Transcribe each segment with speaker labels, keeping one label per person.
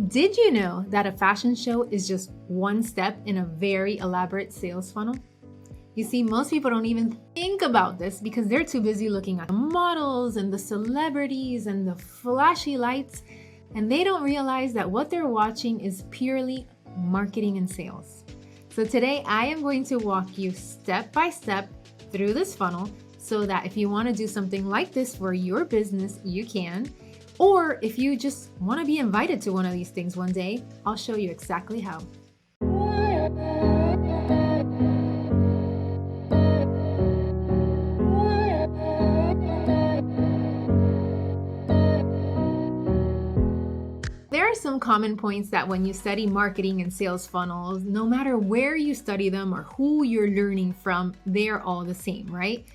Speaker 1: Did you know that a fashion show is just one step in a very elaborate sales funnel? You see, most people don't even think about this because they're too busy looking at the models and the celebrities and the flashy lights, and they don't realize that what they're watching is purely marketing and sales. So today I am going to walk you step by step through this funnel so that if you want to do something like this for your business, you can. Or if you just want to be invited to one of these things one day, I'll show you exactly how. There are some common points that when you study marketing and sales funnels, no matter where you study them or who you're learning from, they're all the same, right?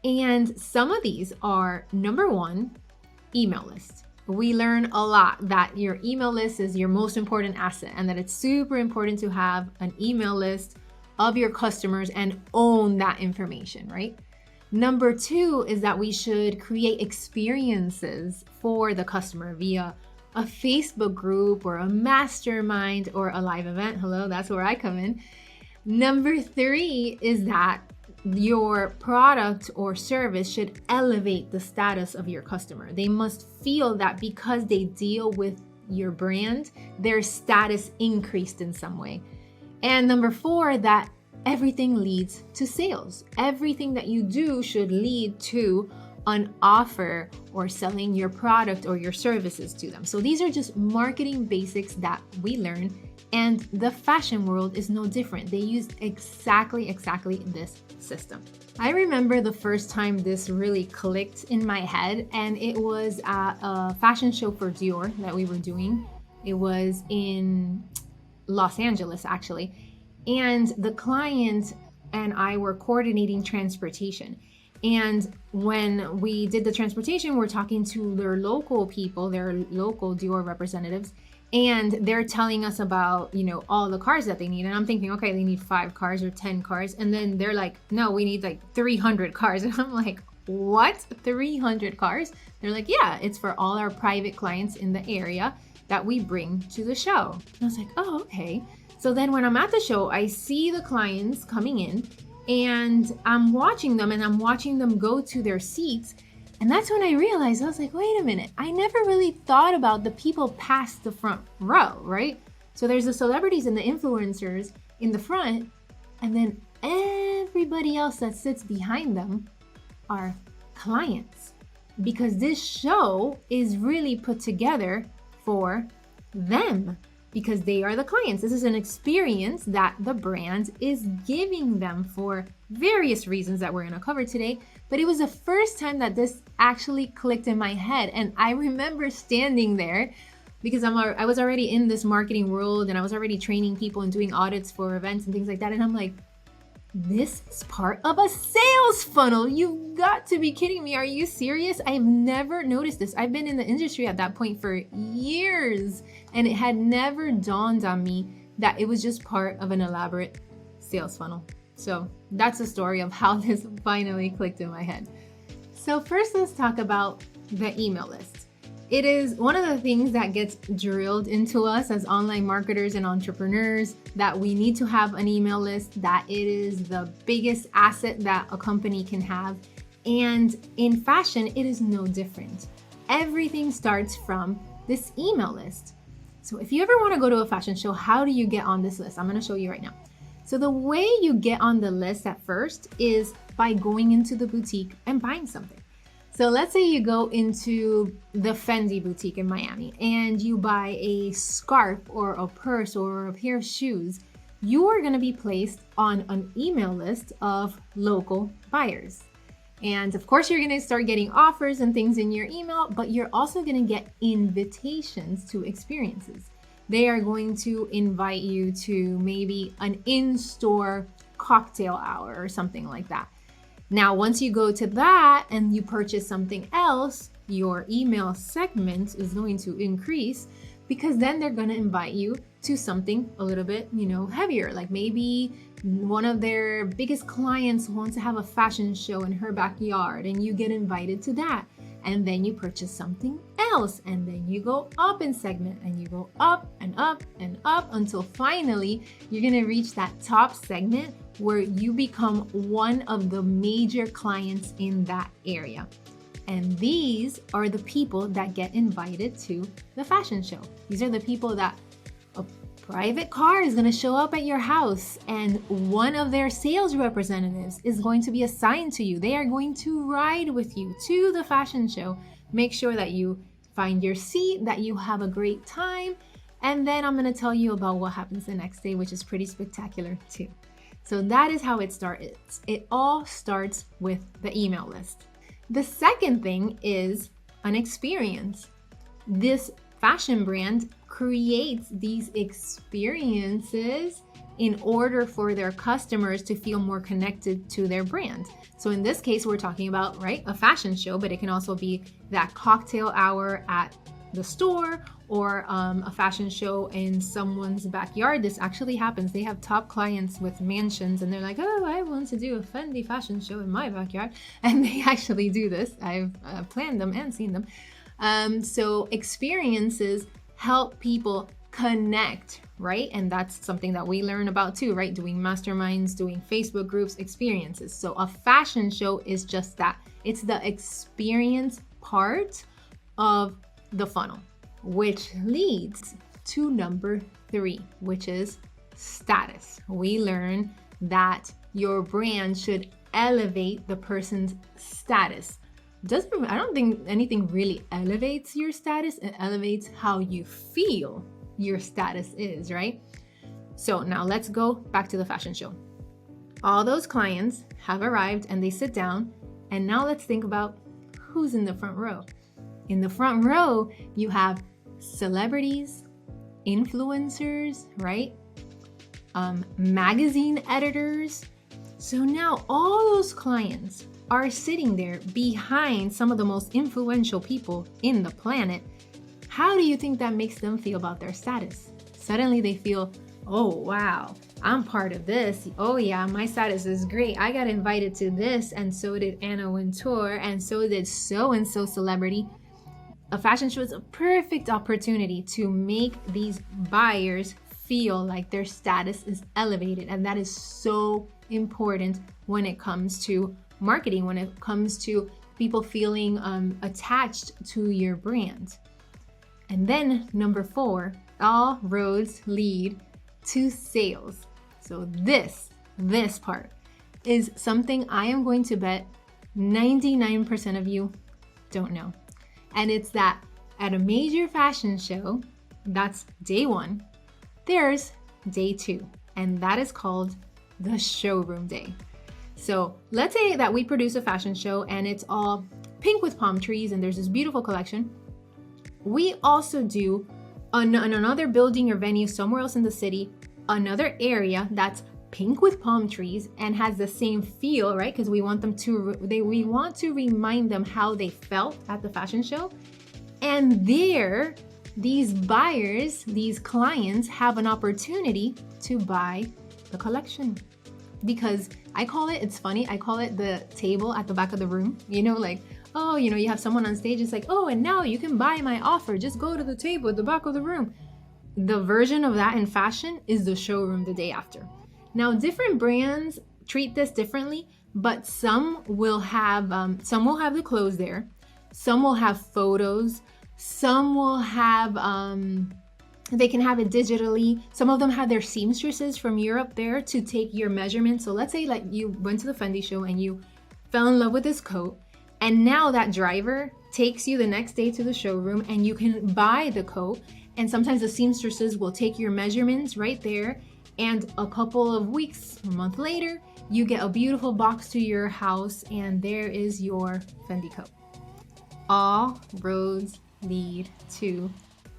Speaker 1: And some of these are, number one, email list. We learn a lot that your email list is your most important asset and that it's super important to have an email list of your customers and own that information, right? Number two is that we should create experiences for the customer via a Facebook group or a mastermind or a live event. Hello, that's where I come in. Number three is that your product or service should elevate the status of your customer. They must feel that because they deal with your brand, their status increased in some way. And number four, that everything leads to sales. Everything that you do should lead to an offer or selling your product or your services to them. So these are just marketing basics that we learn, and the fashion world is no different. They use exactly this system. I remember the first time this really clicked in my head, and it was at a fashion show for Dior that we were doing. It was in Los Angeles, actually. And the client and I were coordinating transportation. And when we did the transportation, we're talking to their local people, their local Dior representatives, and they're telling us about, all the cars that they need. And I'm thinking, okay, they need 5 cars or 10 cars. And then they're like, no, we need like 300 cars. And I'm like, what? 300 cars? They're like, yeah, it's for all our private clients in the area that we bring to the show. And I was like, oh, okay. So then when I'm at the show, I see the clients coming in and I'm watching them go to their seats. And that's when I realized, I was like, wait a minute, I never really thought about the people past the front row, right? So there's the celebrities and the influencers in the front, and then everybody else that sits behind them are clients. Because this show is really put together for them, because they are the clients. This is an experience that the brand is giving them for various reasons that we're gonna cover today. But it was the first time that this actually clicked in my head. And I remember standing there because I was already in this marketing world and I was already training people and doing audits for events and things like that. And I'm like, this is part of a sales funnel. You've got to be kidding me. Are you serious? I've never noticed this. I've been in the industry at that point for years, and it had never dawned on me that it was just part of an elaborate sales funnel. So that's the story of how this finally clicked in my head. So first, let's talk about the email list. It is one of the things that gets drilled into us as online marketers and entrepreneurs, that we need to have an email list, that it is the biggest asset that a company can have. And in fashion, it is no different. Everything starts from this email list. So if you ever want to go to a fashion show, how do you get on this list? I'm going to show you right now. So the way you get on the list at first is by going into the boutique and buying something. So let's say you go into the Fendi boutique in Miami and you buy a scarf or a purse or a pair of shoes. You are going to be placed on an email list of local buyers. And of course, you're going to start getting offers and things in your email, but you're also going to get invitations to experiences. They are going to invite you to maybe an in-store cocktail hour or something like that. Now, once you go to that and you purchase something else, your email segment is going to increase, because then they're going to invite you to something a little bit, heavier. Like maybe one of their biggest clients wants to have a fashion show in her backyard and you get invited to that. and then you purchase something else, and then you go up in segment, and you go up and up and up until finally you're going to reach that top segment where you become one of the major clients in that area. And these are the people that get invited to the fashion show. These are the people that a private car is going to show up at your house, and one of their sales representatives is going to be assigned to you. They are going to ride with you to the fashion show. Make sure that you find your seat, that you have a great time, and then I'm going to tell you about what happens the next day, which is pretty spectacular too. So that is how it starts. It all starts with the email list. The second thing is an experience. This fashion brand creates these experiences in order for their customers to feel more connected to their brand. So in this case, we're talking about, right, a fashion show, but it can also be that cocktail hour at the store or a fashion show in someone's backyard. This actually happens. They have top clients with mansions and they're like, oh, I want to do a Fendi fashion show in my backyard. And they actually do this. I've planned them and seen them. So experiences help people connect, right? And that's something that we learn about too, right? Doing masterminds, doing Facebook groups, experiences. So a fashion show is just that. It's the experience part of the funnel, which leads to number 3, which is status. We learn that your brand should elevate the person's status. I don't think anything really elevates your status. It elevates how you feel your status is, right? So now let's go back to the fashion show. All those clients have arrived and they sit down, and now let's think about who's in the front row. In the front row, you have celebrities, influencers, right? Magazine editors. So now all those clients are sitting there behind some of the most influential people in the planet. How do you think that makes them feel about their status? Suddenly they feel, oh, wow, I'm part of this. Oh yeah, my status is great. I got invited to this, and so did Anna Wintour, and so did so-and-so celebrity. A fashion show is a perfect opportunity to make these buyers feel like their status is elevated. And that is so important when it comes to marketing, when it comes to people feeling attached to your brand. And then number 4, all roads lead to sales. So this part is something I am going to bet 99% of you don't know. And it's that at a major fashion show, that's day 1, there's day 2, and that is called the showroom day. So let's say that we produce a fashion show and it's all pink with palm trees and there's this beautiful collection. We also do another building or venue somewhere else in the city, another area that's pink with palm trees and has the same feel, right? Because we want them we want to remind them how they felt at the fashion show. And there, these buyers, these clients have an opportunity to buy the collection. Because it's funny, I call it the table at the back of the room. You know, like, oh, you know, you have someone on stage, it's like, oh, and now you can buy my offer. Just go to the table at the back of the room. The version of that in fashion is the showroom the day after. Now, different brands treat this differently, but some will have the clothes there. Some will have photos. Some will have, they can have it digitally. Some of them have their seamstresses from Europe there to take your measurements. So let's say like you went to the Fendi show and you fell in love with this coat, and now that driver takes you the next day to the showroom and you can buy the coat. And sometimes the seamstresses will take your measurements right there. And a couple of weeks, a month later, you get a beautiful box to your house and there is your Fendi coat. All roads lead to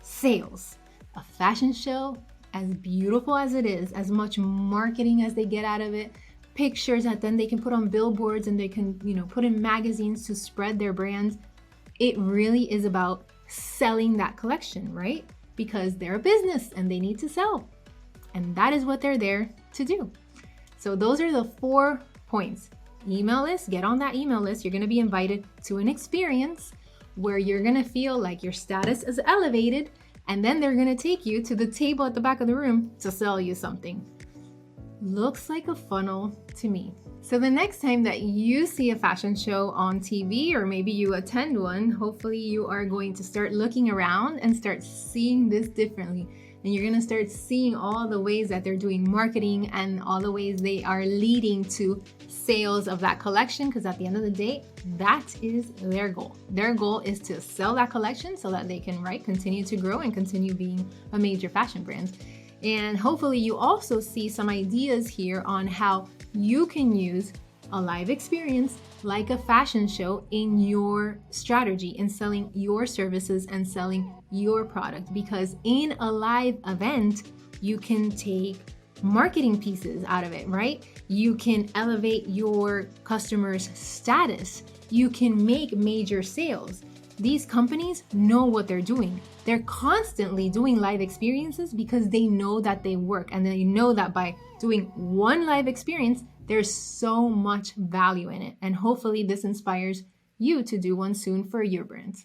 Speaker 1: sales. A fashion show, as beautiful as it is, as much marketing as they get out of it, pictures that then they can put on billboards and they can, you know, put in magazines to spread their brands. It really is about selling that collection, right? Because they're a business and they need to sell. And that is what they're there to do. So those are the 4 points. Email list, get on that email list. You're going to be invited to an experience where you're gonna feel like your status is elevated, and then they're gonna take you to the table at the back of the room to sell you something. Looks like a funnel to me. So the next time that you see a fashion show on TV, or maybe you attend one, hopefully you are going to start looking around and start seeing this differently. And you're gonna start seeing all the ways that they're doing marketing and all the ways they are leading to sales of that collection, because at the end of the day, that is their goal. Their goal is to sell that collection so that they can, continue to grow and continue being a major fashion brand. And hopefully you also see some ideas here on how you can use a live experience like a fashion show in your strategy in selling your services and selling your product. Because in a live event, you can take marketing pieces out of it, right? You can elevate your customers' status. You can make major sales. These companies know what they're doing. They're constantly doing live experiences because they know that they work, and they know that by doing one live experience, there's so much value in it. And hopefully this inspires you to do one soon for your brand.